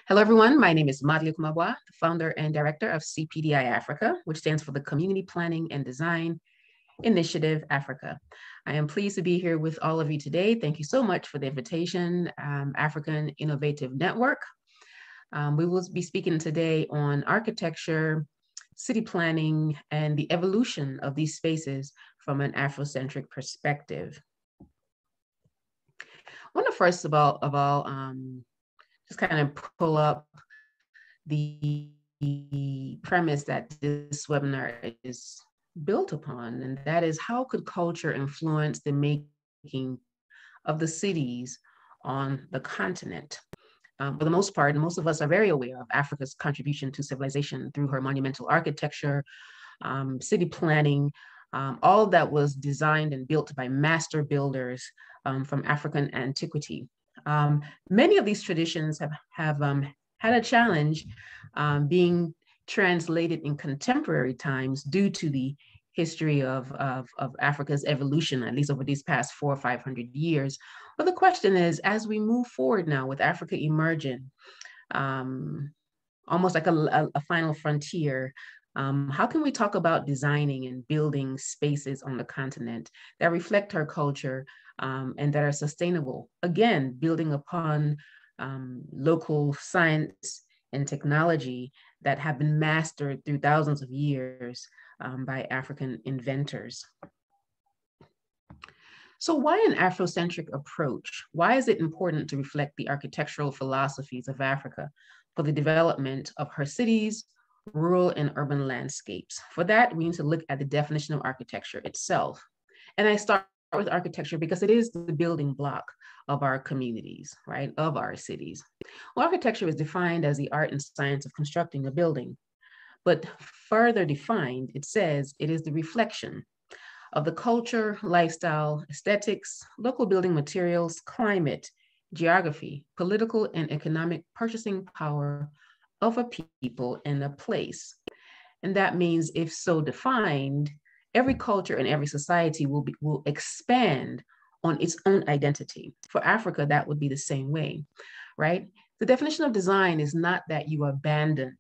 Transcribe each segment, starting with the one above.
Hello, everyone. My name is Nmadili Okwumabua, the founder and director of CPDI Africa, which stands for the Community Planning and Design Initiative Africa. I am pleased to be here with all of you today. Thank you so much for the invitation, African Innovative Network. We will be speaking today on architecture, city planning, and the evolution of these spaces from an Afrocentric perspective. I want to first of all, just kind of pull up the premise that this webinar is built upon, and that is, how could culture influence the making of the cities on the continent? For the most part, most of us are very aware of Africa's contribution to civilization through her monumental architecture, city planning, all that was designed and built by master builders from African antiquity. Many of these traditions have had a challenge being translated in contemporary times due to the history of Africa's evolution, at least over these past 400 or 500 years. But the question is, as we move forward now with Africa emerging, almost like a final frontier, how can we talk about designing and building spaces on the continent that reflect our culture and that are sustainable? Again, building upon local science and technology that have been mastered through thousands of years by African inventors. So why an Afrocentric approach? Why is it important to reflect the architectural philosophies of Africa for the development of her cities, rural and urban landscapes? For that, we need to look at the definition of architecture itself. And I start with architecture because it is the building block of our communities, right, of our cities. Well, architecture is defined as the art and science of constructing a building. But further defined, it says it is the reflection of the culture, lifestyle, aesthetics, local building materials, climate, geography, political and economic purchasing power of a people and a place. And that means, if so defined, every culture and every society will expand on its own identity. For Africa, that would be the same way, right? The definition of design is not that you abandon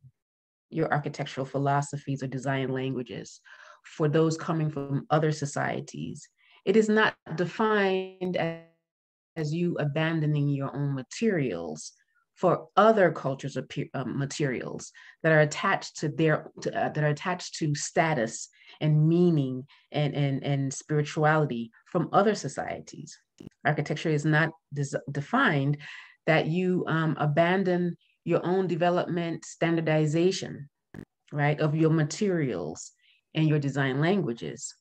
your architectural philosophies or design languages for those coming from other societies. It is not defined as you abandoning your own materials for other cultures of materials that are attached to that are attached to status and meaning and spirituality from other societies. Architecture is not defined that you abandon your own development standardization, right, of your materials and your design languages,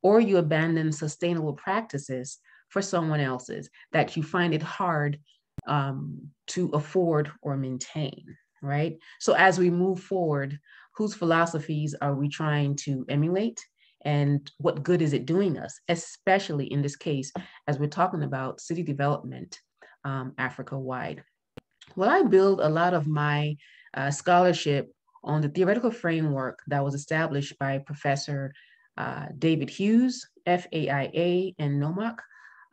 or you abandon sustainable practices for someone else's that you find it hard to afford or maintain, right? So as we move forward, whose philosophies are we trying to emulate, and what good is it doing us, especially in this case, as we're talking about city development Africa-wide? Well, I build a lot of my scholarship on the theoretical framework that was established by Professor David Hughes, FAIA, and NOMAC,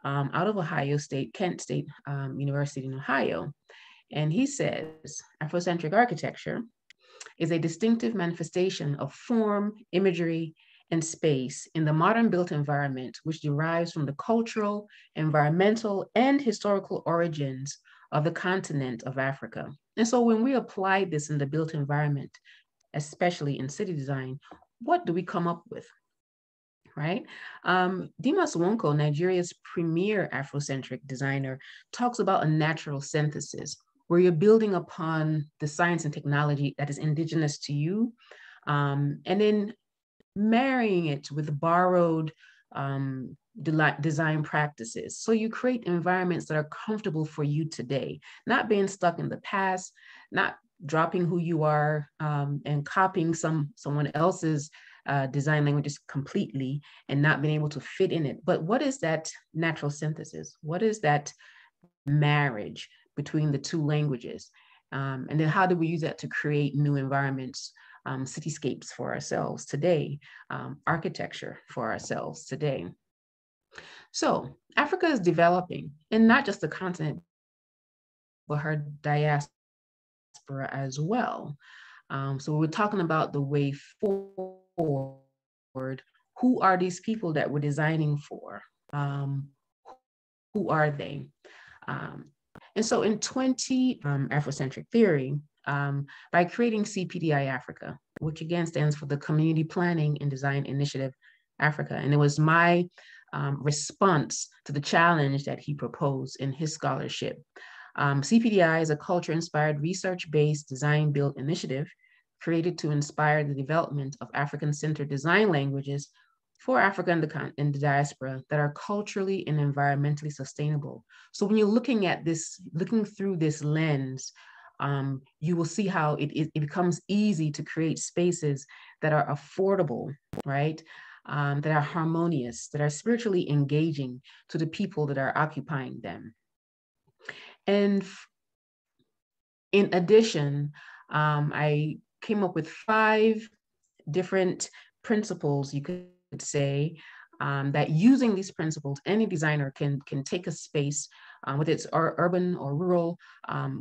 out of Ohio State, Kent State University in Ohio. And he says, Afrocentric architecture is a distinctive manifestation of form, imagery, and space in the modern built environment, which derives from the cultural, environmental, and historical origins of the continent of Africa. And so when we apply this in the built environment, especially in city design, what do we come up with? Right? Dimas Wonko, Nigeria's premier Afrocentric designer, talks about a natural synthesis where you're building upon the science and technology that is indigenous to you, and then marrying it with borrowed design practices. So you create environments that are comfortable for you today, not being stuck in the past, not dropping who you are and copying someone else's design languages completely and not being able to fit in it. But what is that natural synthesis? What is that marriage between the two languages? And then how do we use that to create new environments, cityscapes for ourselves today, architecture for ourselves today? So Africa is developing, and not just the continent, but her diaspora diaspora as well. So we're talking about the way forward. Who are these people that we're designing for? Who are they? And so in 20 Afrocentric theory, by creating CPDI Africa, which again stands for the Community Planning and Design Initiative Africa. And it was my response to the challenge that he proposed in his scholarship. CPDI is a culture-inspired, research-based design-built initiative created to inspire the development of African-centered design languages for Africa and the diaspora that are culturally and environmentally sustainable. So when you're looking at this, looking through this lens, you will see how it becomes easy to create spaces that are affordable, right? That are harmonious, that are spiritually engaging to the people that are occupying them. And in addition, I came up with 5 different principles, you could say, that using these principles, any designer can take a space, whether it's urban or rural,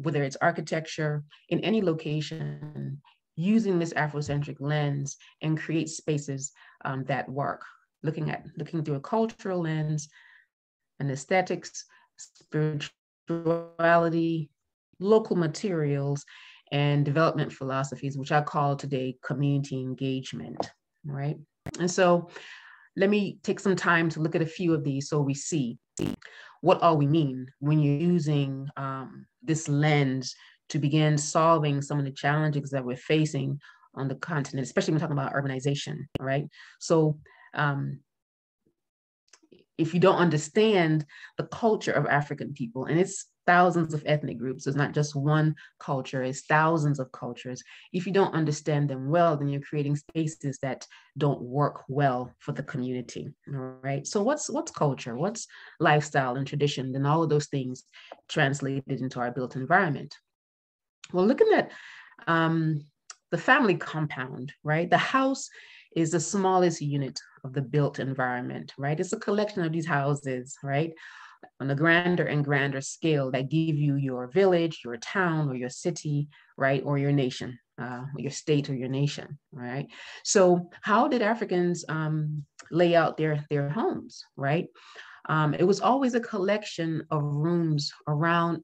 whether it's architecture, in any location, using this Afrocentric lens and create spaces that work, looking through a cultural lens, and aesthetics, spirituality, local materials, and development philosophies, which I call today community engagement, right? And so let me take some time to look at a few of these so we see what all we mean when you're using this lens to begin solving some of the challenges that we're facing on the continent, especially when we're talking about urbanization, right? So if you don't understand the culture of African people, and it's thousands of ethnic groups, it's not just one culture, it's thousands of cultures. If you don't understand them well, then you're creating spaces that don't work well for the community, all right? So what's culture, what's lifestyle and tradition, and all of those things translated into our built environment? Well, looking at the family compound, right? The house is the smallest unit of the built environment, right? It's a collection of these houses, right? On a grander and grander scale that give you your village, your town, or your city, right? Or your nation, your state or your nation, right? So how did Africans lay out their homes, right? It was always a collection of rooms around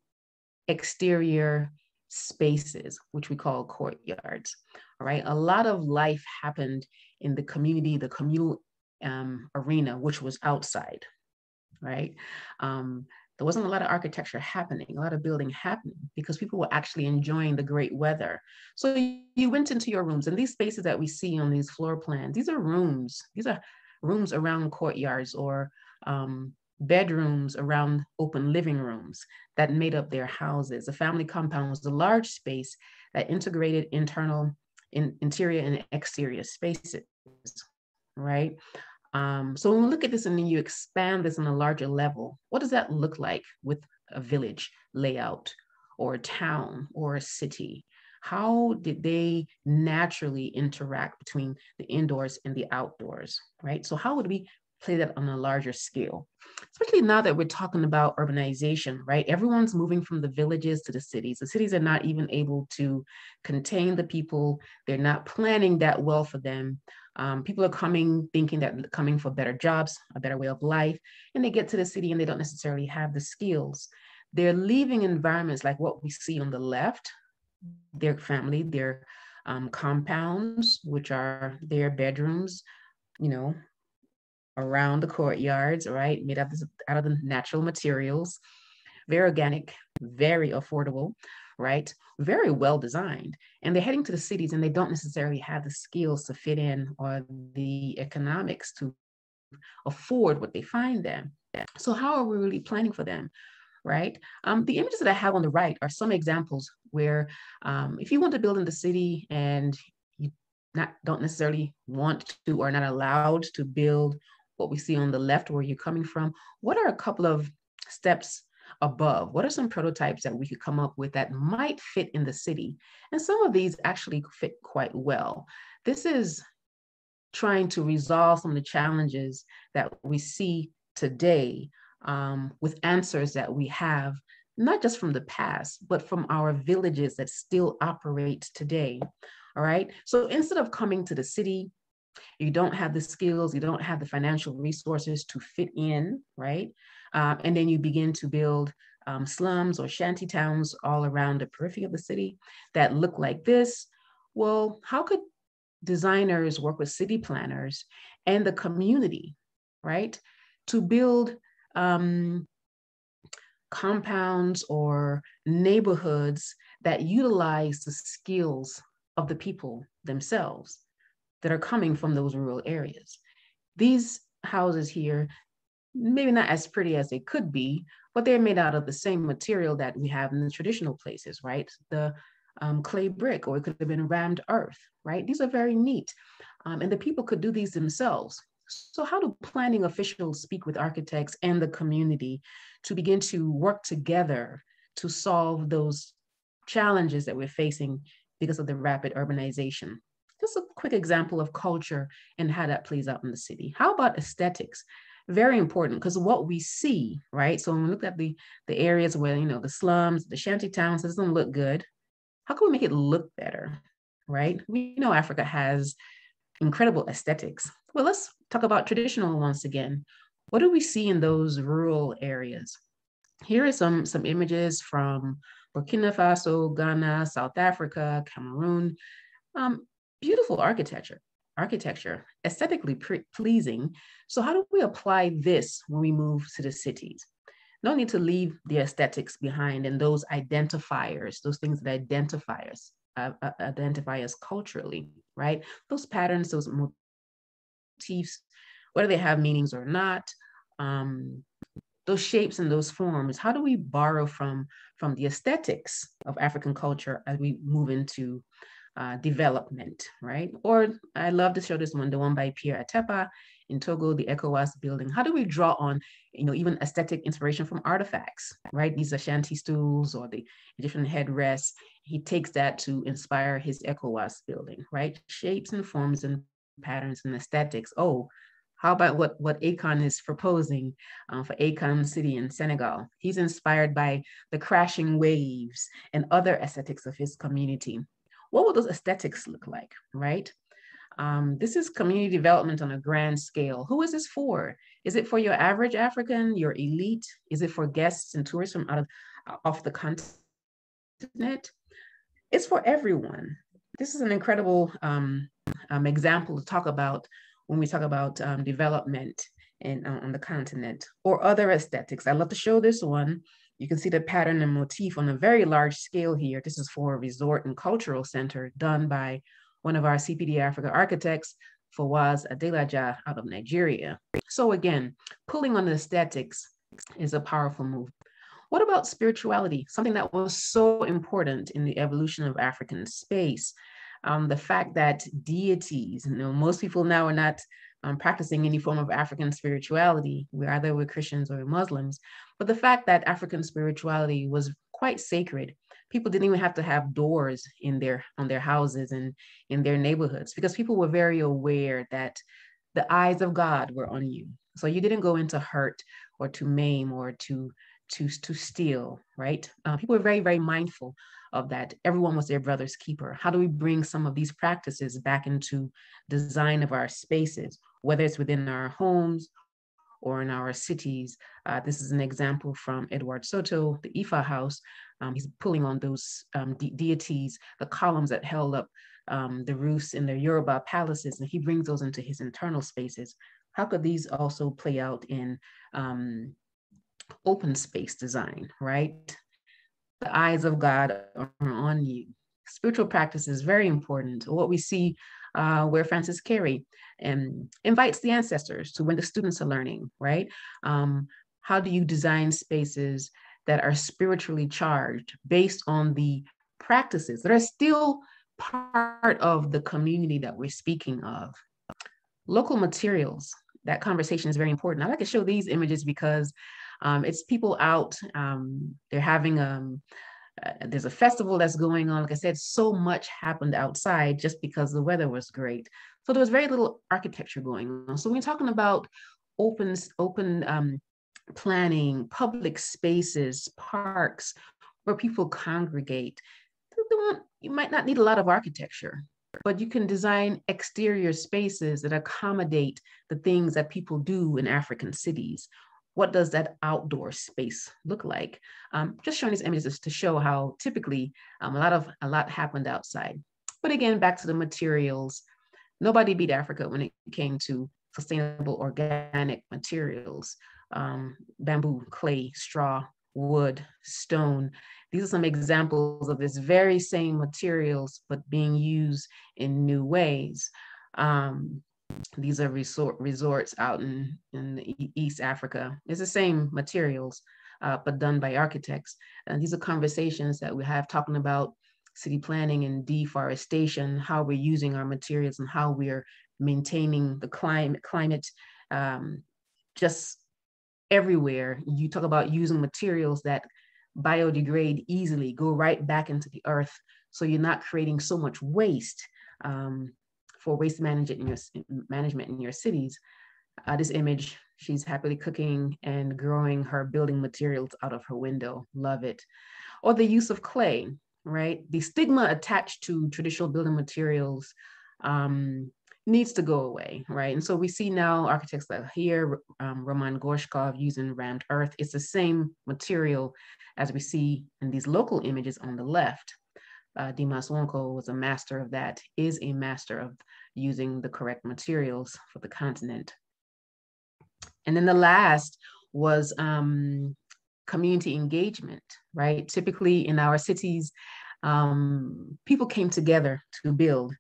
exterior spaces, which we call courtyards, all right? A lot of life happened in the community, the communal arena, which was outside, right? There wasn't a lot of architecture happening, a lot of building happening because people were actually enjoying the great weather. So you went into your rooms, and these spaces that we see on these floor plans, these are rooms around courtyards or bedrooms around open living rooms that made up their houses. A family compound was a large space that integrated interior and exterior spaces, right? So when we look at this and then you expand this on a larger level, what does that look like with a village layout or a town or a city? How did they naturally interact between the indoors and the outdoors, right? So how would we play that on a larger scale? Especially now that we're talking about urbanization, right? Everyone's moving from the villages to the cities. The cities are not even able to contain the people. They're not planning that well for them. People are coming, thinking that coming for better jobs, a better way of life, and they get to the city and they don't necessarily have the skills. They're leaving environments like what we see on the left, their family, their compounds, which are their bedrooms, you know, around the courtyards, right? Made out of the natural materials, very organic, very affordable, right? Very well designed. And they're heading to the cities and they don't necessarily have the skills to fit in or the economics to afford what they find there. So how are we really planning for them, right? The images that I have on the right are some examples where if you want to build in the city and you don't necessarily want to or not allowed to build what we see on the left where you're coming from, what are a couple of steps above? What are some prototypes that we could come up with that might fit in the city? And some of these actually fit quite well. This is trying to resolve some of the challenges that we see today with answers that we have not just from the past, but from our villages that still operate today. All right. So instead of coming to the city, you don't have the skills, you don't have the financial resources to fit in, right? And then you begin to build slums or shanty towns all around the periphery of the city that look like this. Well, how could designers work with city planners and the community, right, to build compounds or neighborhoods that utilize the skills of the people themselves that are coming from those rural areas? These houses here, maybe not as pretty as they could be, but they're made out of the same material that we have in the traditional places, right? The clay brick, or it could have been rammed earth, right? These are very neat. And the people could do these themselves. So how do planning officials speak with architects and the community to begin to work together to solve those challenges that we're facing because of the rapid urbanization? Just a quick example of culture and how that plays out in the city. How about aesthetics? Very important, because what we see, right? So when we look at the areas where, you know, the slums, the shanty towns, it doesn't look good. How can we make it look better, right? We know Africa has incredible aesthetics. Well, let's talk about traditional once again. What do we see in those rural areas? Here are some images from Burkina Faso, Ghana, South Africa, Cameroon. Beautiful architecture, aesthetically pleasing. So how do we apply this when we move to the cities? No need to leave the aesthetics behind and those identifiers, those things that identify us culturally, right? Those patterns, those motifs, whether they have meanings or not, those shapes and those forms, how do we borrow from the aesthetics of African culture as we move into development, right? Or I love to show this one, the one by Pierre Atepa in Togo, the ECOWAS building. How do we draw on, you know, even aesthetic inspiration from artifacts, right? These Ashanti stools or the Egyptian headrests. He takes that to inspire his ECOWAS building, right? Shapes and forms and patterns and aesthetics. Oh, how about what Akon is proposing for Akon City in Senegal? He's inspired by the crashing waves and other aesthetics of his community. What will those aesthetics look like, right? This is community development on a grand scale. Who is this for? Is it for your average African, your elite? Is it for guests and tourists from off the continent? It's for everyone. This is an incredible example to talk about when we talk about development on the continent or other aesthetics. I love to show this one. You can see the pattern and motif on a very large scale here. This is for a resort and cultural center done by one of our CPDI Africa architects, Fawaz Adelaja, out of Nigeria. So again, pulling on the aesthetics is a powerful move. What about spirituality? Something that was so important in the evolution of African space. The fact that deities, you know, most people now are not practicing any form of African spirituality. Either we're Christians or Muslims. But the fact that African spirituality was quite sacred. People didn't even have to have doors on their houses and in their neighborhoods, because people were very aware that the eyes of God were on you. So you didn't go into hurt or to maim or to steal, right? People were very, very mindful of that. Everyone was their brother's keeper. How do we bring some of these practices back into design of our spaces, whether it's within our homes or in our cities? This is an example from Edward Soto, the Ifa House. He's pulling on those deities, the columns that held up the roofs in the Yoruba palaces, and he brings those into his internal spaces. How could these also play out in open space design, right? The eyes of God are on you. Spiritual practice is very important. What we see where Francis Carey invites the ancestors to when the students are learning, right? How do you design spaces that are spiritually charged based on the practices that are still part of the community that we're speaking of? Local materials, that conversation is very important. I like to show these images because it's people out, they're having, there's a festival that's going on. Like I said, so much happened outside just because the weather was great. So there was very little architecture going on. So when we're talking about open planning, public spaces, parks, where people congregate. You might not need a lot of architecture, but you can design exterior spaces that accommodate the things that people do in African cities. What does that outdoor space look like? Just showing these images to show how typically a lot happened outside. But again, back to the materials. Nobody beat Africa when it came to sustainable organic materials. Bamboo, clay, straw, wood, stone. These are some examples of this very same materials, but being used in new ways. These are resorts out in East Africa. It's the same materials, but done by architects. And these are conversations that we have talking about city planning and deforestation, how we're using our materials and how we're maintaining the climate just everywhere. You talk about using materials that biodegrade easily, go right back into the earth. So you're not creating so much waste for waste management in your cities. This image, she's happily cooking and growing her building materials out of her window. Love it. Or the use of clay, right? The stigma attached to traditional building materials needs to go away, right? And so we see now architects that are here, Roman Gorshkov using rammed earth. It's the same material as we see in these local images on the left. Dimas Wonko was a master of that, is a master of using the correct materials for the continent. And then the last was community engagement, right? Typically in our cities, people came together to build.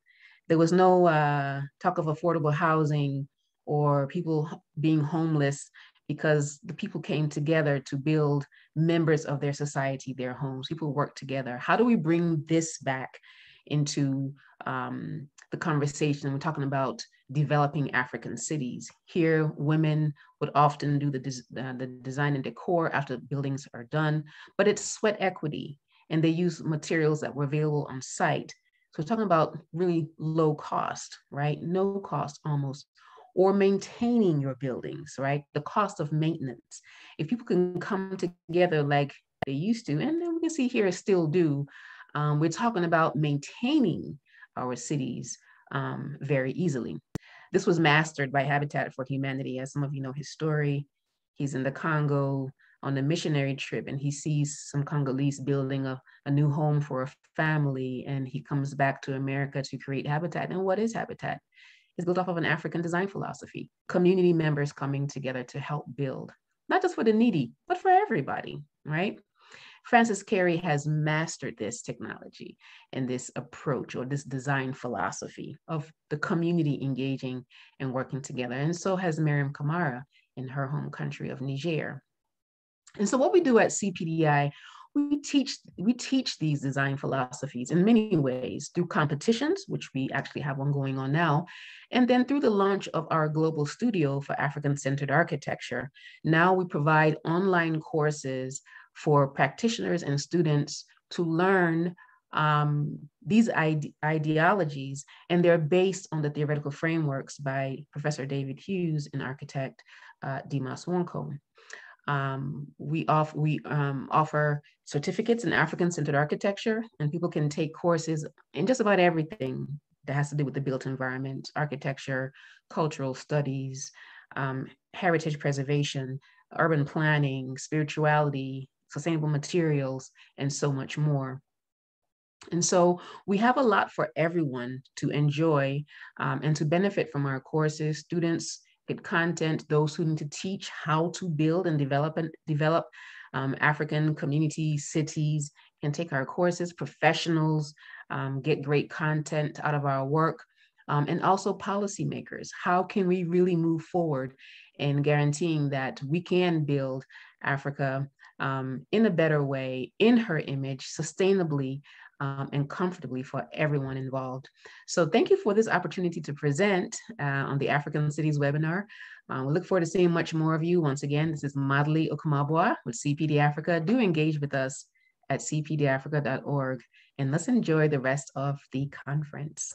There was no talk of affordable housing or people being homeless because the people came together to build members of their society, their homes. People worked together. How do we bring this back into the conversation? We're talking about developing African cities. Here, women would often do the design and decor after buildings are done, but it's sweat equity, and they use materials that were available on site. So we're talking about really low cost, right? No cost almost, or maintaining your buildings, right? The cost of maintenance. If people can come together like they used to, and then we can see here still do, we're talking about maintaining our cities very easily. This was mastered by Habitat for Humanity. As some of you know his story, he's in the Congo on a missionary trip, and he sees some Congolese building a new home for a family, and he comes back to America to create Habitat. And what is Habitat? It's built off of an African design philosophy, community members coming together to help build, not just for the needy, but for everybody, right? Francis Carey has mastered this technology and this approach or this design philosophy of the community engaging and working together. And so has Miriam Kamara in her home country of Niger. And so what we do at CPDI, we teach these design philosophies in many ways through competitions, which we actually have one going on now, and then through the launch of our global studio for African-centered architecture. Now we provide online courses for practitioners and students to learn these ideologies, and they're based on the theoretical frameworks by Professor David Hughes and architect Dimas Wonko. We offer certificates in African-centered architecture, and people can take courses in just about everything that has to do with the built environment, architecture, cultural studies, heritage preservation, urban planning, spirituality, sustainable materials, and so much more. And so we have a lot for everyone to enjoy and to benefit from our courses. Students get content, those who need to teach how to build and develop African community cities can take our courses. Professionals get great content out of our work, and also policymakers. How can we really move forward in guaranteeing that we can build Africa in a better way, in her image, sustainably, and comfortably for everyone involved. So thank you for this opportunity to present on the African Cities webinar. We look forward to seeing much more of you. Once again, this is Nmadili Okwumabua with CPDI Africa. Do engage with us at cpdiafrica.org, and let's enjoy the rest of the conference.